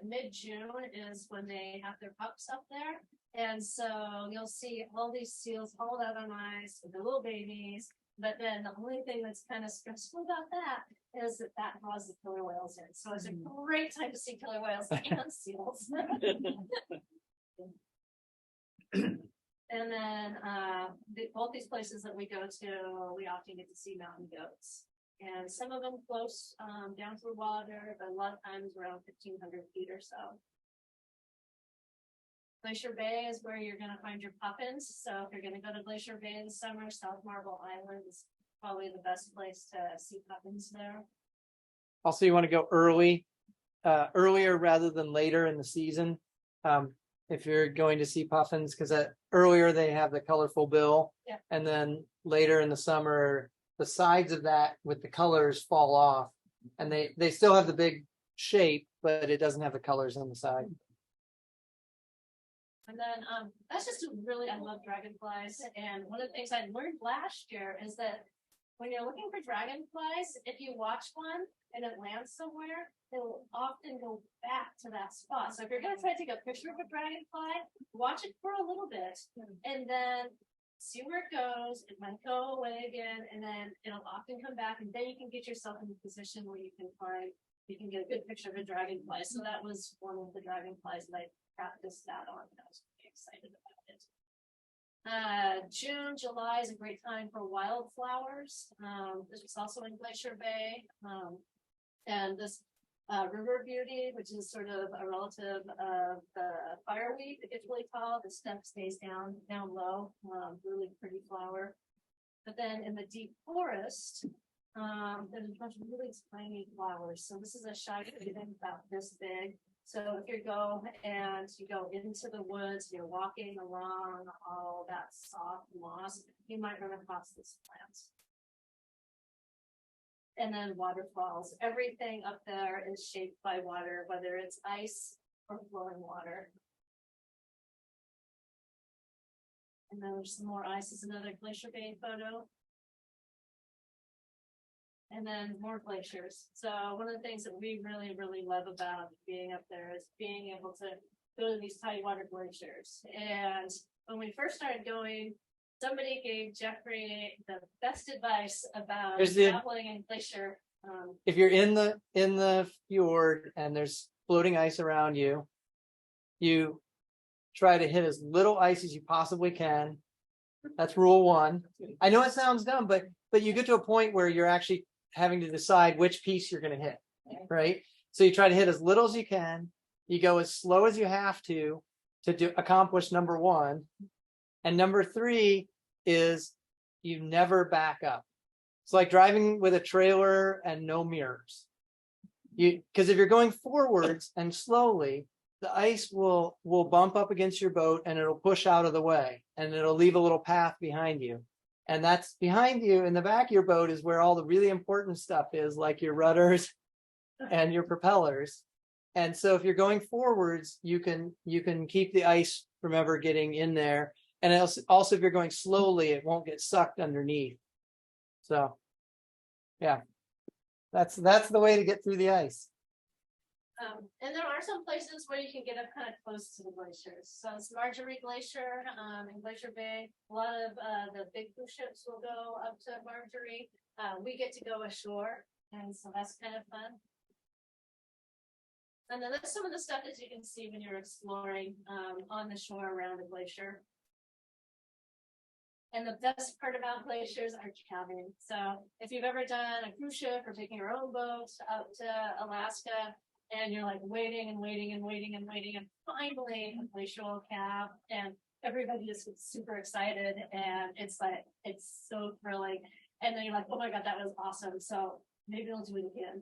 mid-June is when they have their pups up there. And so you'll see all these seals hauled out on ice with their little babies. But then the only thing that's kind of stressful about that is that draws the killer whales in. So it's a great time to see killer whales and seals. And then both these places that we go to, we often get to see mountain goats. And some of them close down to the water, but a lot of times around 1,500 feet or so. Glacier Bay is where you're gonna find your puffins. So if you're gonna go to Glacier Bay in the summer, South Marble Island is probably the best place to see puffins there. Also, you want to go earlier rather than later in the season. If you're going to see puffins, because earlier they have the colorful bill, Yeah. and then later in the summer, the sides of that with the colors fall off, and they still have the big shape, but it doesn't have the colors on the side. And then that's just I love dragonflies. And one of the things I learned last year is that when you're looking for dragonflies, if you watch one and it lands somewhere, they will often go back to that spot. So if you're gonna try to take a picture of a dragonfly, watch it for a little bit and then see where it goes. It might go away again, and then it'll often come back, and then you can get yourself in a position where you can get a good picture of a dragonfly. So that was one of the dragonflies that I practiced that on. I was pretty excited about it. June, July is a great time for wildflowers. This was also in Glacier Bay. And this river beauty, which is sort of a relative of the fireweed, it gets really tall. The stem stays down low. Really pretty flower. But then in the deep forest, there's a bunch of really tiny flowers. So this is a shy thing about this big. So if you go into the woods, you're walking along all that soft moss, you might run across this plant. And then waterfalls. Everything up there is shaped by water, whether it's ice or flowing water. And then there's some more ice. This is another Glacier Bay photo. And then more glaciers. So one of the things that we really, really love about being up there is being able to go to these tidewater glaciers. And when we first started going, somebody gave Jeffrey the best advice about traveling in glacier. If you're in the fjord and there's floating ice around you, you try to hit as little ice as you possibly can. That's rule one. I know it sounds dumb, but you get to a point where you're actually having to decide which piece you're going to hit, right? So you try to hit as little as you can. You go as slow as you have to accomplish number one. And number three is you never back up. It's like driving with a trailer and no mirrors. Because if you're going forwards and slowly, the ice will bump up against your boat and it'll push out of the way and it'll leave a little path behind you. And that's behind you. In the back of your boat is where all the really important stuff is, like your rudders and your propellers. And so if you're going forwards, you can keep the ice from ever getting in there. And also if you're going slowly, it won't get sucked underneath. So yeah, that's the way to get through the ice. And there are some places where you can get up kind of close to the glaciers. So it's Marjorie Glacier in Glacier Bay. A lot of the big cruise ships will go up to Marjorie. We get to go ashore, and so that's kind of fun. And then that's some of the stuff that you can see when you're exploring on the shore around a glacier. And the best part about glaciers are calving. So if you've ever done a cruise ship or taking your own boat out to Alaska, and you're like waiting and waiting and waiting and waiting, and finally a glacier will calve, and everybody just gets super excited, and it's so thrilling. And then you're like, oh my God, that was awesome. So maybe we'll do it again.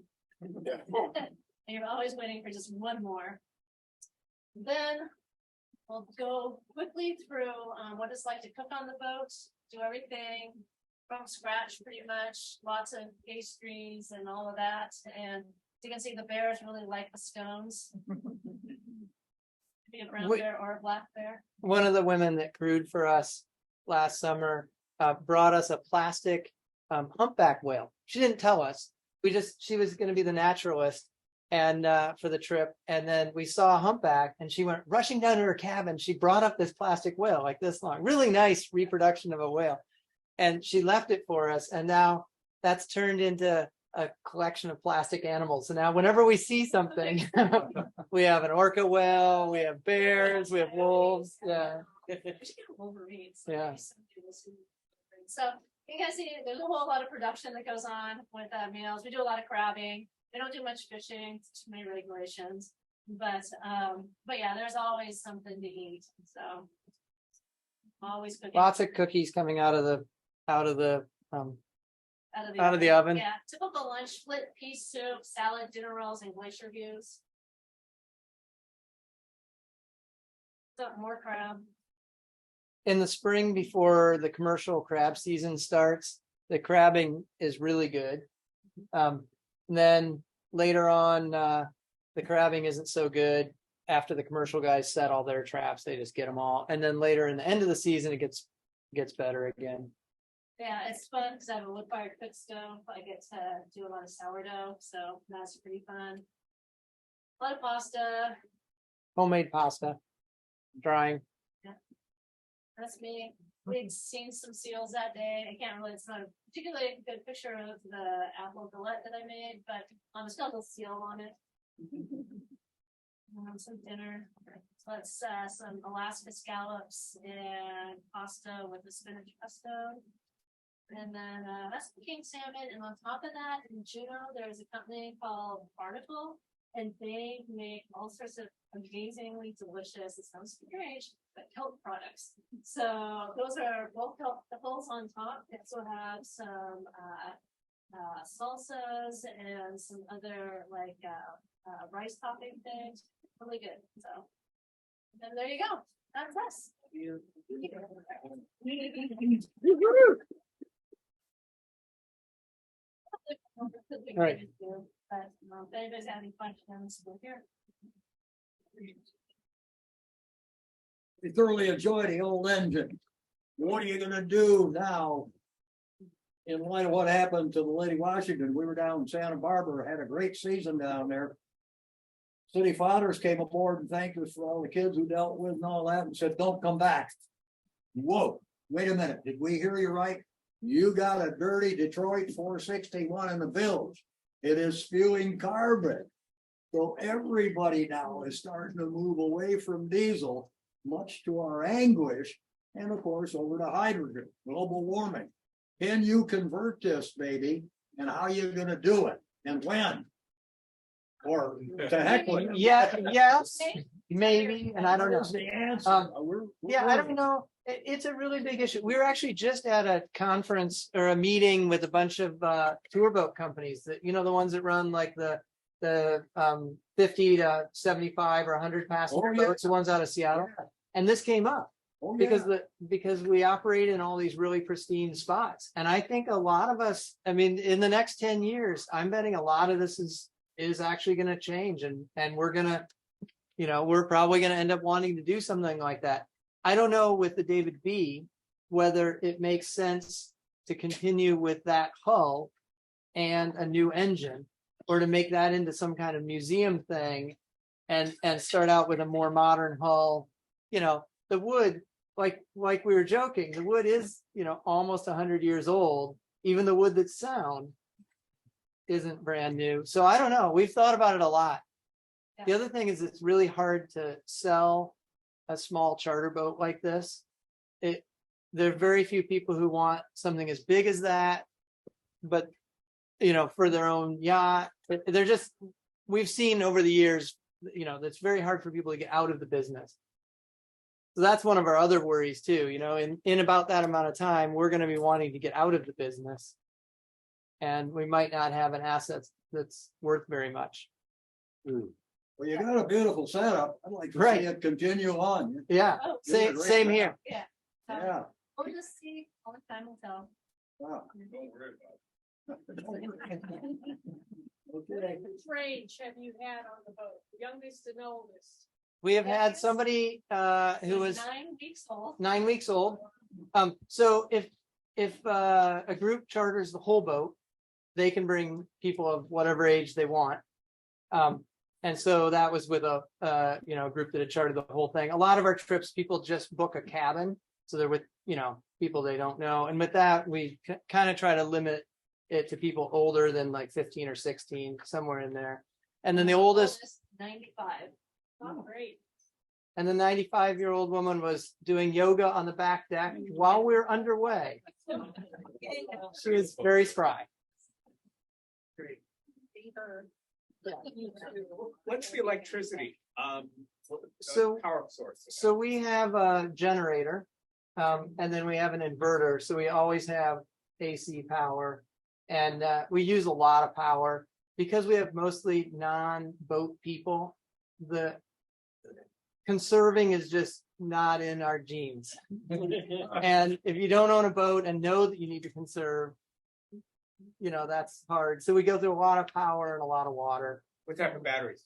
Yeah. And you're always waiting for just one more. Then we'll go quickly through what it's like to cook on the boat, do everything from scratch pretty much, lots of pastries and all of that. And you can see the bears really like the scones. Be a brown bear or a black bear. One of the women that crewed for us last summer brought us a plastic humpback whale. She didn't tell us. She was going to be the naturalist and for the trip. And then we saw a humpback and she went rushing down to her cabin. She brought up this plastic whale like this long, really nice reproduction of a whale. And she left it for us. And now that's turned into a collection of plastic animals. So now whenever we see something, we have an orca whale, we have bears, we have wolves. Yeah. Wolverines. Yeah. So you can see there's a whole lot of production that goes on with meals. We do a lot of crabbing. We don't do much fishing, too many regulations. But yeah, there's always something to eat, so. Always cooking. Lots of cookies coming out of the Out of the oven. Yeah, typical lunch, split pea soup, salad, dinner rolls, and glacier views. So more crab. in the spring before the commercial crab season starts, the crabbing is really good. Then later on, the crabbing isn't so good. After the commercial guys set all their traps, they just get them all. And then later in the end of the season, it gets better again. Yeah, it's fun because I have a wood fired cook stove. I get to do a lot of sourdough, so that's pretty fun. A lot of pasta. Homemade pasta, drying. That's me. We'd seen some seals that day. It's not a particularly good picture of the apple galette that I made, but it's got a little seal on it. Some dinner. So that's some Alaska scallops and pasta with the spinach pesto. And then that's the king salmon. And on top of that, in Juneau, there's a company called Barnacle, and they make all sorts of amazingly delicious, it sounds strange, but kelp products. So those are both kelp pickles on top. They also have some salsas and some other like rice topping things. Really good. So then there you go. That's us. Right. But if anybody's got any questions, we're here. We thoroughly enjoy the old engine. What are you gonna do now? In light of what happened to the Lady Washington, we were down in Santa Barbara, had a great season down there. City fathers came aboard and thanked us for all the kids who dealt with and all that and said, don't come back. Whoa, wait a minute, did we hear you right? You got a dirty Detroit 461 in the bilge. It is spewing carbon. So everybody now is starting to move away from diesel, much to our anguish, and of course over to hydrogen, global warming. Can you convert this, baby? And how you gonna do it? And when? Or to heck with it. Yeah, yes, maybe, and I don't know. What is the answer? Yeah, I don't know. It's a really big issue. We were actually just at a conference or a meeting with a bunch of tour boat companies that, you know, the ones that run like the 50 to 75 or 100 passenger boats, the ones out of Seattle. And this came up because we operate in all these really pristine spots. And I think a lot of us, I mean, in the next 10 years, I'm betting a lot of this is actually going to change, and we're going to, you know, we're probably going to end up wanting to do something like that. I don't know with the David B whether it makes sense to continue with that hull and a new engine, or to make that into some kind of museum thing and start out with a more modern hull. You know, the wood, like we were joking, the wood is, you know, almost 100 years old. Even the wood that's sound isn't brand new. So I don't know. We've thought about it a lot. Yeah. The other thing is it's really hard to sell a small charter boat like this. There are very few people who want something as big as that, but you know, for their own yacht. They're just, we've seen over the years, you know, that's very hard for people to get out of the business. So that's one of our other worries too, you know, in about that amount of time, we're going to be wanting to get out of the business. And we might not have an asset that's worth very much. Well, you got a beautiful setup. I'd like to see it continue on. Yeah, Oh, same here. Yeah. Yeah. We'll just see. Only time will tell. Wow. Don't worry about it. Okay. Which range have you had on the boat, youngest and oldest? We have had somebody who was 9 weeks old. 9 weeks old. So if a group charters the whole boat, they can bring people of whatever age they want. And so that was with a you know, group that had chartered the whole thing. A lot of our trips, people just book a cabin, so they're with, you know, people they don't know. And with that, we kind of try to limit it to people older than like 15 or 16, somewhere in there. And then the oldest 95. Oh, great. and the 95-year-old woman was doing yoga on the back deck while we were underway. She was very spry. Fever. What's the electricity? So- Power source. So we have a generator, and then we have an inverter, so we always have AC power. And we use a lot of power because we have mostly non-boat people. The conserving is just not in our genes. And if you don't own a boat and know that you need to conserve, that's hard. So we go through a lot of power and a lot of water. What type of batteries?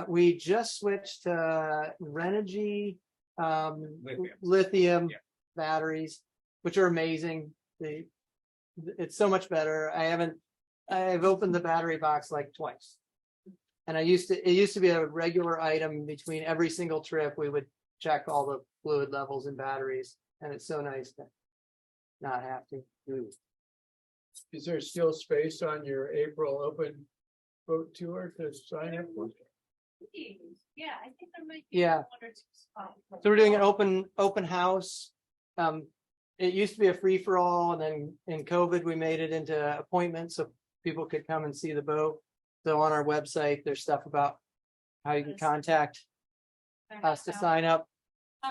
We just switched to Renogy Lithium. lithium Yeah. batteries, which are amazing. It's so much better. I've opened the battery box like twice. And it used to be a regular item between every single trip. We would check all the fluid levels in batteries, and it's so nice to not have to. Is there still space on your April open boat tour to sign up for? Yeah, I think there might be. Yeah. one or two spots. So we're doing an open house. It used to be a free for all, and then in COVID, we made it into appointments so people could come and see the boat. So on our website, there's stuff about how you can contact They're us to half sign up.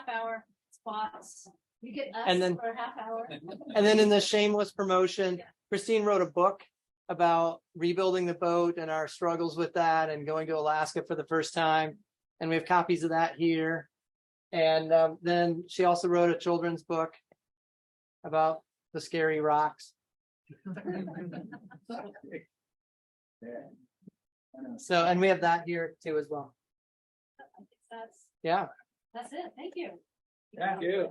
hour spots. You get us And then- for a half hour. And then in the shameless promotion, Christine wrote a book about rebuilding the boat and our struggles with that and going to Alaska for the first time. And we have copies of that here. And then she also wrote a children's book about the scary rocks. So, and we have that here too as well. That's, Yeah. that's it. Thank you. Thank you.